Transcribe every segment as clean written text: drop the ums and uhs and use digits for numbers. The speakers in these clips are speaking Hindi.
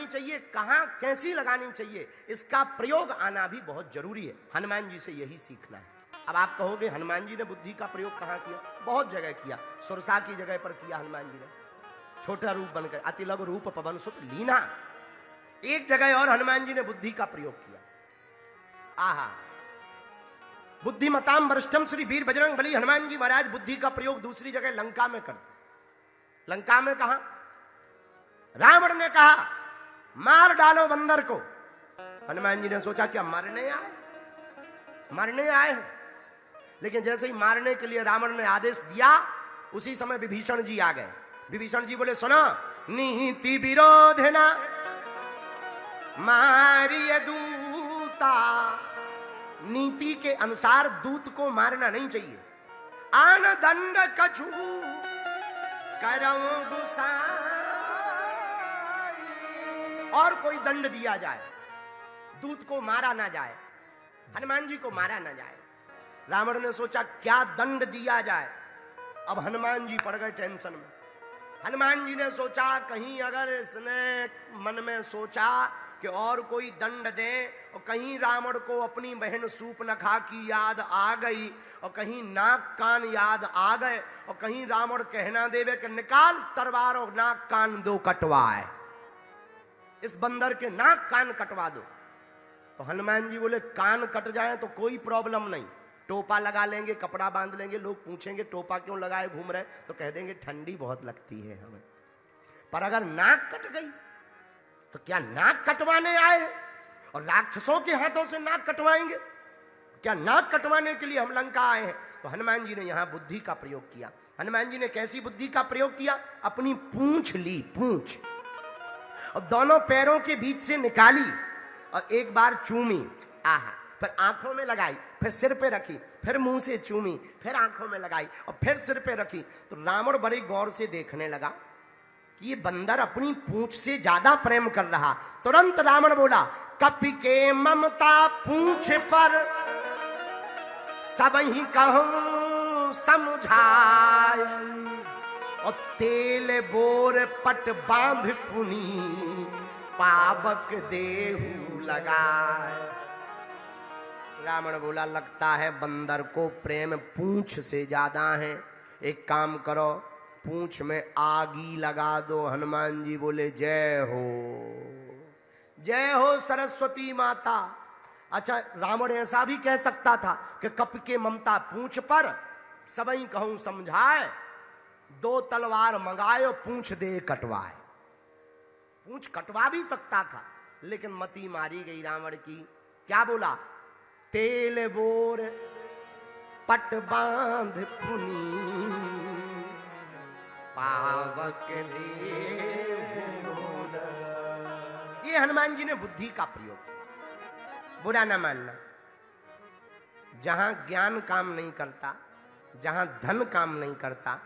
चाहिए, कहां कैसी लगानी चाहिए, इसका प्रयोग आना भी बहुत जरूरी है। हनुमान जी से यही सीखना है। अब आप कहोगे हनुमान जी ने बुद्धि का प्रयोग कहां किया? बहुत जगह किया। सुरसा की जगह पर किया हनुमान जी ने, छोटा रूप बनकर, अति लघु रूप पवन सुत लीना। एक जगह और हनुमान जी ने बुद्धि का प्रयोग किया। आहा, बुद्धिमताम वरिष्ठम श्री वीर बजरंग बली। हनुमान जी महाराज बुद्धि का प्रयोग दूसरी जगह लंका में कर। लंका में कहा, रावण ने कहा मार डालो बंदर को। हनुमान जी ने सोचा क्या मरने आए, मरने आए हैं। लेकिन जैसे ही मारने के लिए रावण ने आदेश दिया, उसी समय विभीषण जी आ गए। विभीषण जी बोले, सुनो, नीति विरोध है ना मारिय दूता। नीति के अनुसार दूत को मारना नहीं चाहिए। आन दंड कछु करऊं गुसाई, और कोई दंड दिया जाए, दूत को मारा ना जाए, हनुमान जी को मारा ना जाए। रावण ने सोचा क्या दंड दिया जाए। अब हनुमान जी पड़ गए टेंशन में। हनुमान जी ने सोचा कहीं अगर इसने मन में सोचा कि और कोई दंड दे, और कहीं रावण को अपनी बहन सूर्पनखा की याद आ गई, और कहीं नाक कान याद आ गए, और कहीं रावण कहना देवे कि निकाल तलवार और नाक कान दो कटवाए, इस बंदर के नाक कान कटवा दो। तो हनुमान जी बोले कान कट जाए तो कोई प्रॉब्लम नहीं, टोपा लगा लेंगे, कपड़ा बांध लेंगे। लोग पूछेंगे टोपा क्यों लगाए घूम रहे, तो कह देंगे ठंडी बहुत लगती है हमें। पर अगर नाक कट गई तो क्या नाक कटवाने आए हैं? और राक्षसों के हाथों से नाक कटवाएंगे? क्या नाक कटवाने के लिए हम लंका आए हैं? तो हनुमान जी ने यहां बुद्धि का प्रयोग किया। हनुमान जी ने कैसी बुद्धि का प्रयोग किया? अपनी पूंछ ली, पूंछ, और दोनों पैरों के बीच से निकाली, और एक बार चूमी, आहा, फिर आंखों में लगाई, फिर सिर पे रखी, फिर मुंह से चूमी, फिर आंखों में लगाई, और फिर सिर पे रखी। तो रावण बड़े गौर से देखने लगा कि ये बंदर अपनी पूंछ से ज्यादा प्रेम कर रहा। तुरंत रावण बोला, कपि के ममता पूंछ पर सब ही कहूं समझाय, और तेल बोर पट बांध पुनी पावक देहु लगाए। रावण बोला लगता है बंदर को प्रेम पूंछ से ज्यादा है, एक काम करो पूंछ में आगी लगा दो। हनुमान जी बोले जय हो, जय हो सरस्वती माता। अच्छा, रावण ऐसा भी कह सकता था कि कप के ममता पूंछ पर सबई कहूं समझाए, दो तलवार मंगाए पूंछ दे कटवाए। पूंछ कटवा भी सकता था, लेकिन मती मारी गई रावण की। क्या बोला? तेल बोर पट बांध पुनी पावक देहु। ये हनुमान जी ने बुद्धि का प्रयोग, बुरा ना मानना। जहां ज्ञान काम नहीं करता, जहां धन काम नहीं करता,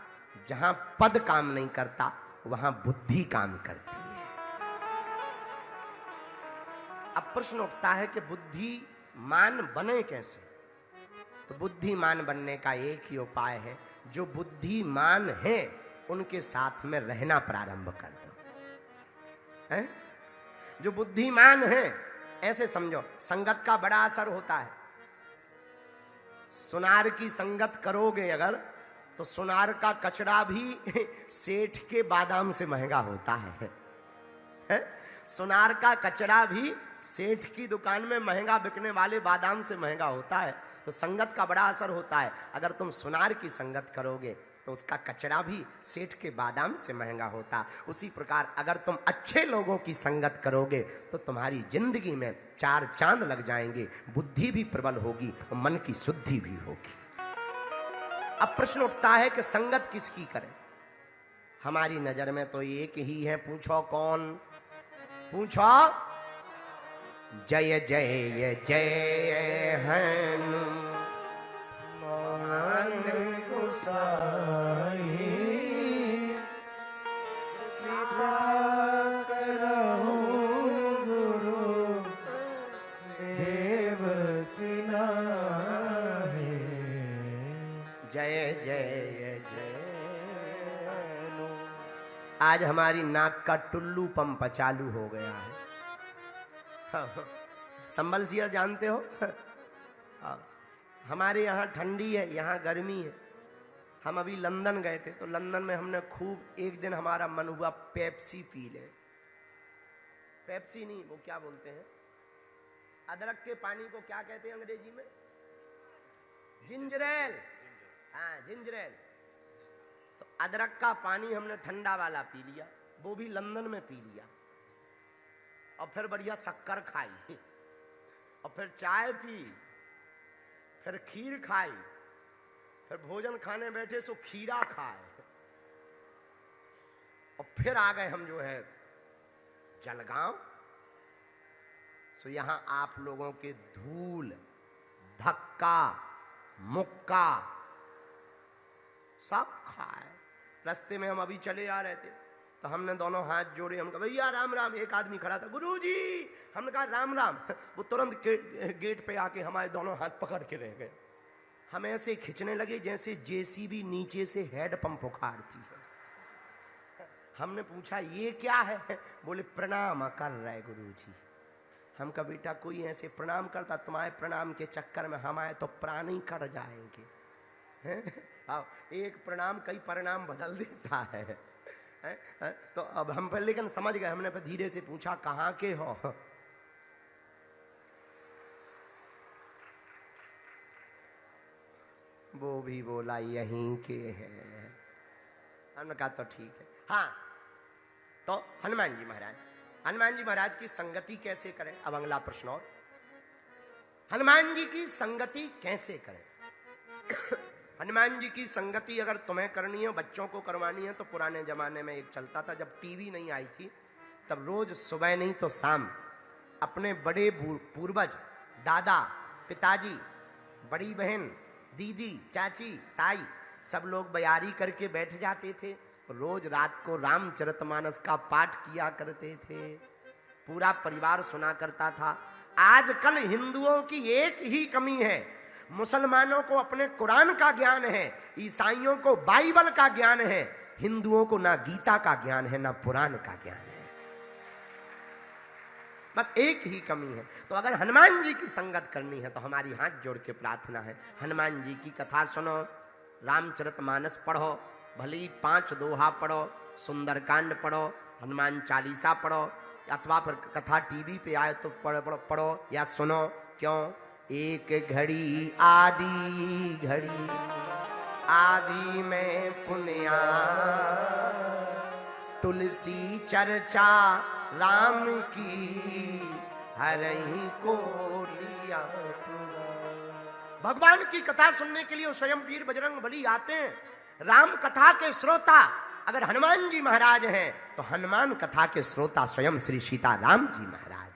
जहां पद काम नहीं करता, वहां बुद्धि काम करती है। अब प्रश्न उठता है कि बुद्धिमान बने कैसे? तो बुद्धिमान बनने का एक ही उपाय है, जो बुद्धिमान है उनके साथ में रहना प्रारंभ कर दो। है? जो बुद्धिमान है, ऐसे समझो, संगत का बड़ा असर होता है। सुनार की संगत करोगे अगर, तो सुनार का कचरा भी सेठ के बादाम से महंगा होता है। सुनार का कचरा भी सेठ की दुकान में महंगा बिकने वाले बादाम से महंगा होता है। तो संगत का बड़ा असर होता है। अगर तुम सुनार की संगत करोगे तो उसका कचरा भी सेठ के बादाम से महंगा होता। उसी प्रकार अगर तुम अच्छे लोगों की संगत करोगे तो तुम्हारी जिंदगी में चार चांद लग जाएंगे, बुद्धि भी प्रबल होगी और मन की शुद्धि भी होगी। अब प्रश्न उठता है कि संगत किसकी करें? हमारी नजर में तो एक ही है, पूछो कौन? पूछो। जय जय जय हनुमान गोसाई, कृपा करहु गुरु देव की नाहि। जय जय जय। आज हमारी नाक का टुल्लू पंप चालू हो गया है। संभल सियर जानते हो? हमारे यहाँ ठंडी है, यहाँ गर्मी है। हम अभी लंदन गए थे तो लंदन में हमने खूब, एक दिन हमारा मन हुआ पेप्सी पी ले। पेप्सी नहीं, वो क्या बोलते हैं, अदरक के पानी को क्या कहते हैं अंग्रेजी में? Ginger L. हाँ, जिंजर एल। तो अदरक का पानी हमने ठंडा वाला पी लिया, वो भी लंदन में पी लिया। और फिर बढ़िया शक्कर खाई, और फिर चाय पी, फिर खीर खाई, फिर भोजन खाने बैठे सो खीरा खाए, और फिर आ गए हम जो है जलगांव। सो यहां आप लोगों के धूल, धक्का, मुक्का सब खाए। रास्ते में हम अभी चले आ रहे थे तो हमने दोनों हाथ जोड़े, हम कहा भैया राम राम। एक आदमी खड़ा था, गुरुजी। हमने कहा राम राम। वो तुरंत गेट पे आके हमारे दोनों हाथ पकड़ के रह गए। हम ऐसे खींचने लगे जैसे जेसीबी नीचे से हेड पंप उखाड़ती है। हमने पूछा ये क्या है? बोले प्रणाम कर रहे गुरुजी। हम कहा बेटा कोई ऐसे प्रणाम करता, तुम्हारे प्रणाम के चक्कर में हमारे तो प्राण ही कट जाएंगे। एक प्रणाम कई परिणाम बदल देता है। तो अब हम पर लेकिन समझ गए। हमने फिर धीरे से पूछा कहाँ के हो? वो भी बोला यहीं के हैं। हमने कहा तो ठीक है। हाँ, तो हनुमान जी महाराज, हनुमान जी महाराज की संगति कैसे करें? अब अगला प्रश्न और, हनुमान जी की संगति कैसे करें? हनुमान जी की संगति अगर तुम्हें करनी है, बच्चों को करवानी है, तो पुराने जमाने में एक चलता था, जब टीवी नहीं आई थी तब रोज सुबह नहीं तो शाम अपने बड़े पूर्वज, दादा, पिताजी, बड़ी बहन, दीदी, चाची, ताई सब लोग बयारी करके बैठ जाते थे। रोज रात को रामचरितमानस का पाठ किया करते थे, पूरा परिवार सुना करता था। आजकल हिंदुओं की एक ही कमी है, मुसलमानों को अपने कुरान का ज्ञान है, ईसाइयों को बाइबल का ज्ञान है, हिंदुओं को ना गीता का ज्ञान है ना पुराण का ज्ञान है। बस एक ही कमी है। तो अगर हनुमान जी की संगत करनी है तो हमारी हाथ जोड़ के प्रार्थना है, हनुमान जी की कथा सुनो, रामचरितमानस पढ़ो, भले ही 5 दोहा पढ़ो, सुंदरकांड पढ़ो, हनुमान चालीसा पढ़ो, अथवा फिर कथा टीवी पे आए तो पढ़ो या सुनो। क्यों? एक घड़ी आदि घड़ी, आदि में पुण्या, तुलसी चर्चा राम की, हरहि को लिया। भगवान की कथा सुनने के लिए स्वयं वीर बजरंग बली आते हैं। राम कथा के श्रोता अगर हनुमान जी महाराज हैं तो हनुमान कथा के श्रोता स्वयं श्री सीता राम जी महाराज।